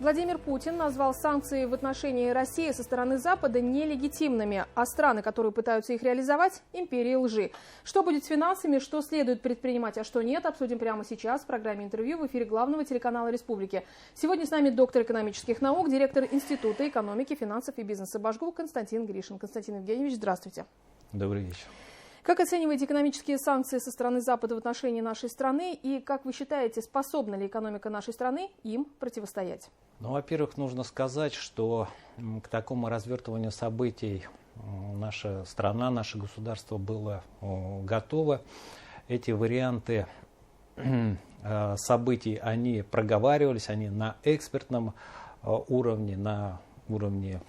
Владимир Путин назвал санкции в отношении России со стороны Запада нелегитимными, а страны, которые пытаются их реализовать, империей лжи. Что будет с финансами, что следует предпринимать, а что нет, обсудим прямо сейчас в программе «Интервью» в эфире главного телеканала «Республики». Сегодня с нами доктор экономических наук, директор Института экономики, финансов и бизнеса Башгу Константин Гришин. Константин Евгеньевич, здравствуйте. Добрый вечер. Как оцениваете экономические санкции со стороны Запада в отношении нашей страны и, как вы считаете, способна ли экономика нашей страны им противостоять? Ну, во-первых, нужно сказать, что к такому развертыванию событий наша страна, наше государство было готово. Эти варианты событий, они проговаривались, они на экспертном уровне, на уровне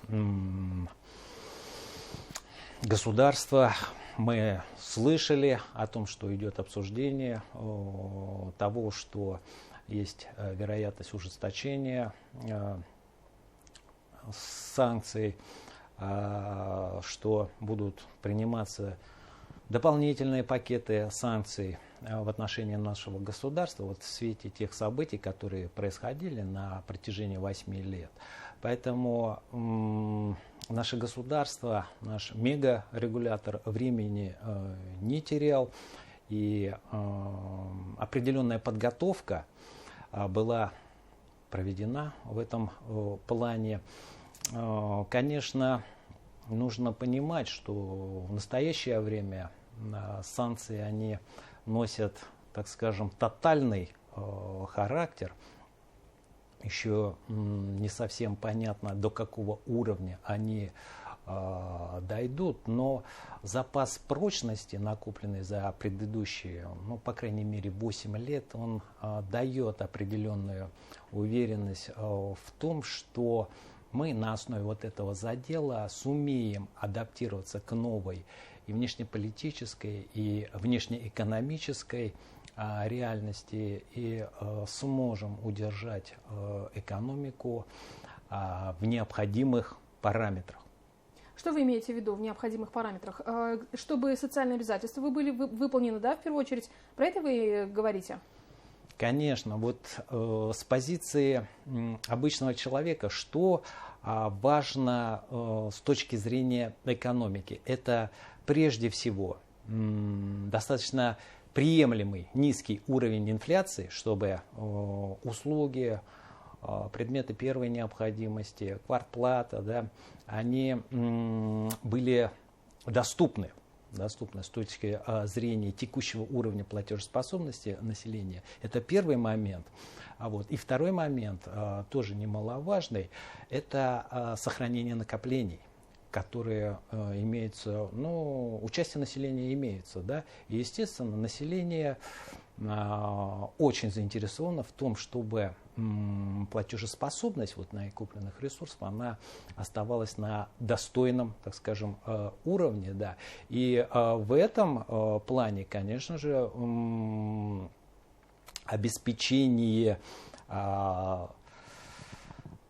государства. Мы слышали о том, что идет обсуждение того, что есть вероятность ужесточения санкций, что будут приниматься дополнительные пакеты санкций в отношении нашего государства вот в свете тех событий, которые происходили на протяжении 8 лет. Поэтому наше государство, наш мегарегулятор времени не терял, и определенная подготовка была проведена в этом плане. Конечно, нужно понимать, что в настоящее время санкции, они носят, так скажем, тотальный характер. Еще не совсем понятно, до какого уровня они дойдут, но запас прочности, накопленный за предыдущие, ну, по крайней мере, 8 лет, он дает определенную уверенность в том, что мы на основе вот этого задела сумеем адаптироваться к новой и внешнеполитической, и внешнеэкономической реальности и сможем удержать экономику в необходимых параметрах. Что вы имеете в виду в необходимых параметрах? Чтобы социальные обязательства были выполнены, да, в первую очередь? Про это вы говорите? Конечно. Вот с позиции обычного человека, что важно с точки зрения экономики? Это прежде всего достаточно приемлемый низкий уровень инфляции, чтобы услуги, предметы первой необходимости, квартплата, да, они были доступны с точки зрения текущего уровня платежеспособности населения. Это первый момент. И второй момент, тоже немаловажный, это сохранение накоплений, которые имеются, ну, участие населения имеется, да, и, естественно, население очень заинтересовано в том, чтобы платежеспособность вот на купленных ресурсов, она оставалась на достойном, так скажем, уровне, да, и в этом плане, конечно же, обеспечение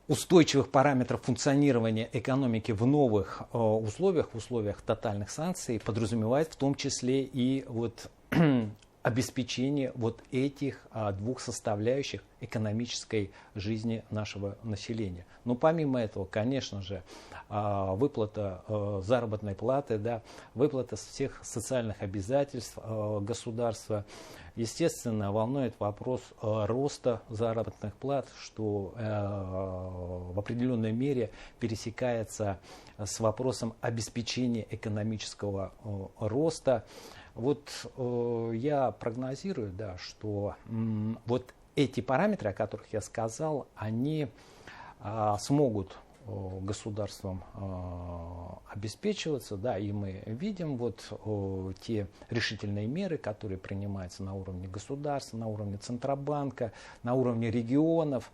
устойчивых параметров функционирования экономики в новых условиях, в условиях тотальных санкций, подразумевает в том числе и вот обеспечение вот этих двух составляющих экономической жизни нашего населения. Но помимо этого, конечно же, выплата заработной платы, да, выплата всех социальных обязательств государства. Естественно, волнует вопрос роста заработных плат, что в определенной мере пересекается с вопросом обеспечения экономического роста. Вот я прогнозирую, да, что вот эти параметры, о которых я сказал, они смогут государством обеспечиваться, да, и мы видим вот те решительные меры, которые принимаются на уровне государства, на уровне Центробанка, на уровне регионов.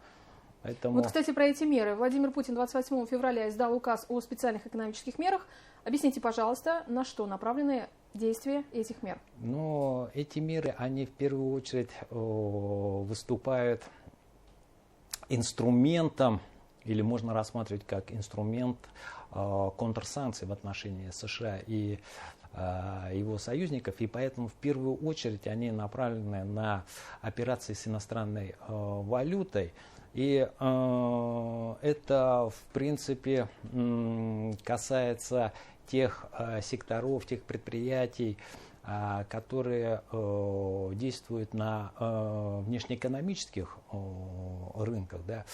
Поэтому... Вот, кстати, про эти меры. Владимир Путин 28 февраля издал указ о специальных экономических мерах. Объясните, пожалуйста, на что направлены действия этих мер? Но эти меры, они в первую очередь выступают инструментом, или можно рассматривать как инструмент контрсанкций в отношении США и его союзников, и поэтому в первую очередь они направлены на операции с иностранной валютой. И это, в принципе, касается тех секторов, тех предприятий, которые действуют на внешнеэкономических рынках. Да.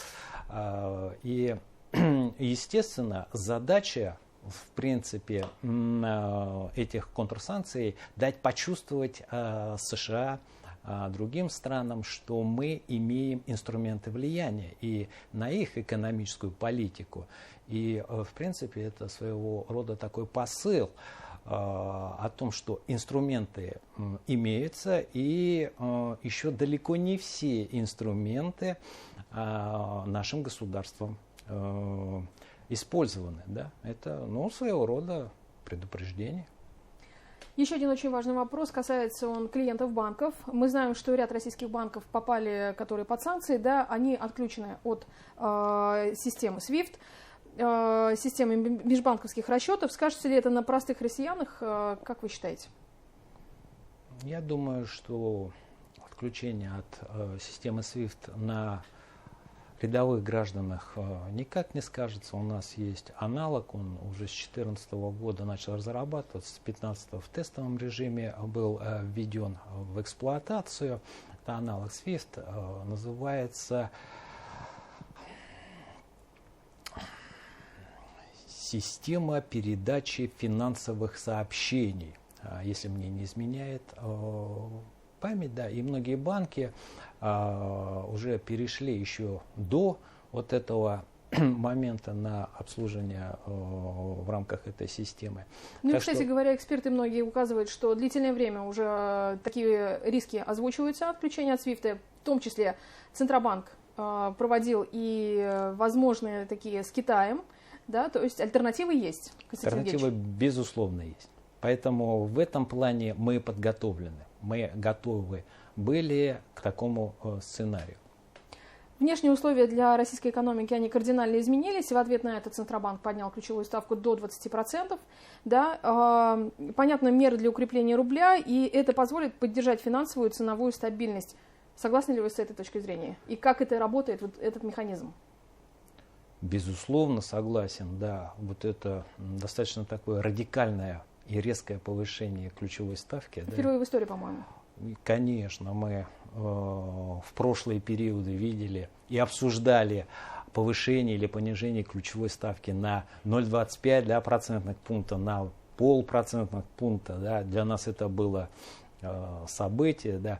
И, естественно, задача, в принципе, этих контрсанкций дать почувствовать США, другим странам, что мы имеем инструменты влияния и на их экономическую политику. И, в принципе, это своего рода такой посыл о том, что инструменты имеются, и еще далеко не все инструменты нашим государством использованы. Да? Это своего рода предупреждение. Еще один очень важный вопрос, касается он клиентов банков. Мы знаем, что ряд российских банков попали, которые под санкции, да, они отключены от системы SWIFT, системы межбанковских расчетов. Скажется ли это на простых россиянах, как вы считаете? Я думаю, что отключение от системы SWIFT на рядовых гражданах никак не скажется. У нас есть аналог, он уже с 2014 года начал разрабатываться, с 2015 в тестовом режиме был введен в эксплуатацию. Это аналог SWIFT, называется система передачи финансовых сообщений, если мне не изменяет память, да, и многие банки уже перешли еще до вот этого момента на обслуживание в рамках этой системы. Ну и, кстати говоря, эксперты многие указывают, что длительное время уже такие риски озвучиваются отключения от SWIFT, в том числе Центробанк проводил и возможные такие с Китаем, да, то есть альтернативы есть. Альтернативы, безусловно, есть. Поэтому в этом плане мы подготовлены, мы готовы были к такому сценарию. Внешние условия для российской экономики, они кардинально изменились, и в ответ на это Центробанк поднял ключевую ставку до 20%. Да, понятно, меры для укрепления рубля, и это позволит поддержать финансовую и ценовую стабильность. Согласны ли вы с этой точкой зрения? И как это работает, вот этот механизм? Безусловно, согласен, да. Вот это достаточно такое радикальное и резкое повышение ключевой ставки. Впервые, да, в истории, по-моему. Конечно, мы в прошлые периоды видели и обсуждали повышение или понижение ключевой ставки на 0,25 да, процентных пункта, на 0,5% пункта. Да. Для нас это было событие. Да.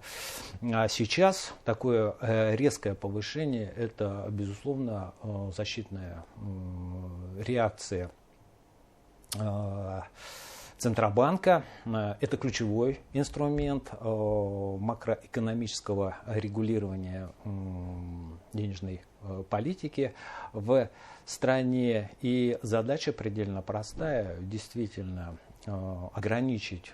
А сейчас такое резкое повышение, это, безусловно, защитная реакция Центробанка. Это ключевой инструмент макроэкономического регулирования денежной политики в стране. И задача предельно простая, действительно ограничить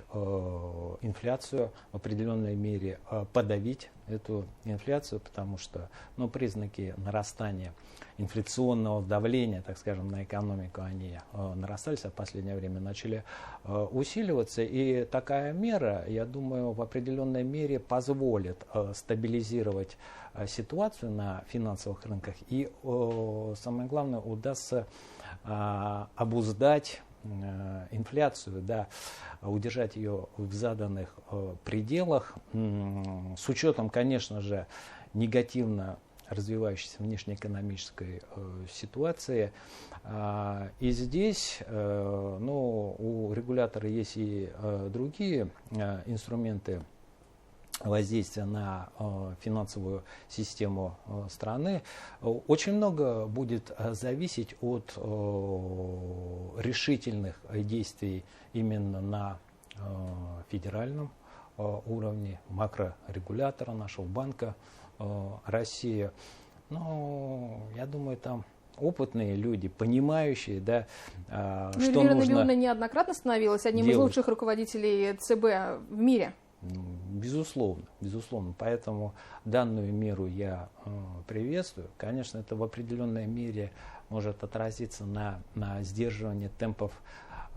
инфляцию, в определенной мере подавить эту инфляцию, потому что признаки нарастания инфляционного давления, так скажем, на экономику, они нарастались, а в последнее время начали усиливаться. И такая мера, я думаю, в определенной мере позволит стабилизировать ситуацию на финансовых рынках и, самое главное, удастся обуздать инфляцию, да, удержать ее в заданных пределах, с учетом, конечно же, негативно развивающейся внешнеэкономической ситуации. И здесь у регулятора есть и другие инструменты воздействия на финансовую систему страны. Очень много будет зависеть от решительных действий именно на федеральном уровне макрорегулятора нашего банка России. Я думаю, там опытные люди, понимающие, да, что Эльвира нужно Набиуллина неоднократно становилась одним из лучших руководителей ЦБ в мире. Безусловно, безусловно. Поэтому данную меру я приветствую. Конечно, это в определенной мере может отразиться на сдерживании темпов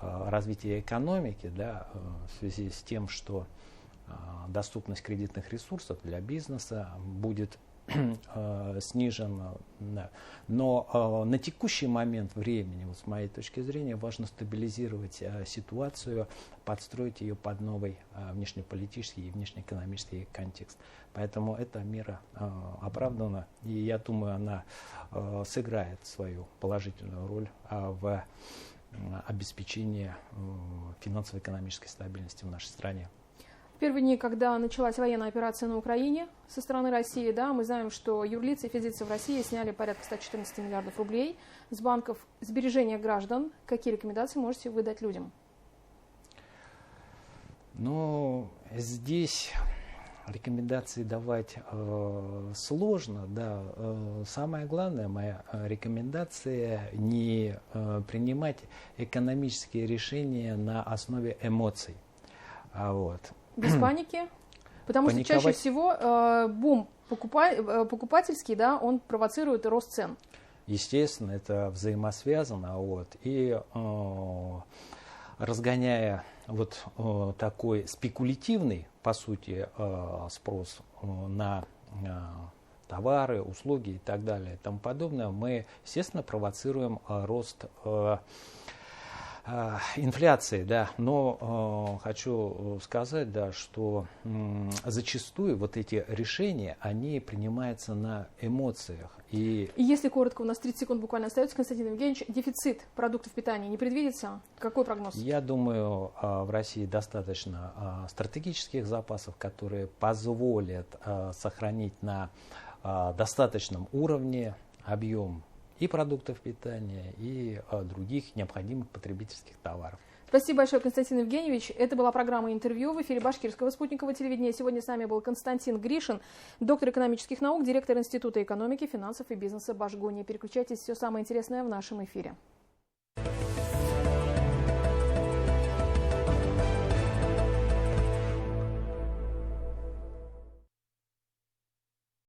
развития экономики, да, в связи с тем, что доступность кредитных ресурсов для бизнеса будет снижен. Да. Но на текущий момент времени, вот с моей точки зрения, важно стабилизировать ситуацию, подстроить ее под новый внешнеполитический и внешнеэкономический контекст. Поэтому эта мера оправдана, и я думаю, она сыграет свою положительную роль в обеспечении финансово-экономической стабильности в нашей стране. В первые дни, когда началась военная операция на Украине со стороны России, да, мы знаем, что юрлицы и физлицы в России сняли порядка 114 миллиардов рублей с банков сбережения граждан. Какие рекомендации можете вы дать людям? Ну, здесь рекомендации давать сложно, да. Самое главное, моя рекомендация, не принимать экономические решения на основе эмоций. Вот. Без паники? Потому что чаще всего бум покупательский, да, он провоцирует рост цен. Естественно, это взаимосвязано. Вот. И разгоняя вот такой спекулятивный, по сути, спрос на товары, услуги и так далее и тому подобное, мы, естественно, провоцируем рост инфляции, да, но хочу сказать, да, что зачастую вот эти решения, они принимаются на эмоциях. И если коротко, у нас 30 секунд буквально остается, Константин Евгеньевич, дефицит продуктов питания не предвидится? Какой прогноз? Я думаю, в России достаточно стратегических запасов, которые позволят сохранить на достаточном уровне объем и продуктов питания, и других необходимых потребительских товаров. Спасибо большое, Константин Евгеньевич. Это была программа «Интервью» в эфире Башкирского спутникового телевидения. Сегодня с нами был Константин Гришин, доктор экономических наук, директор Института экономики, финансов и бизнеса Башгони. Переключайтесь, все самое интересное в нашем эфире.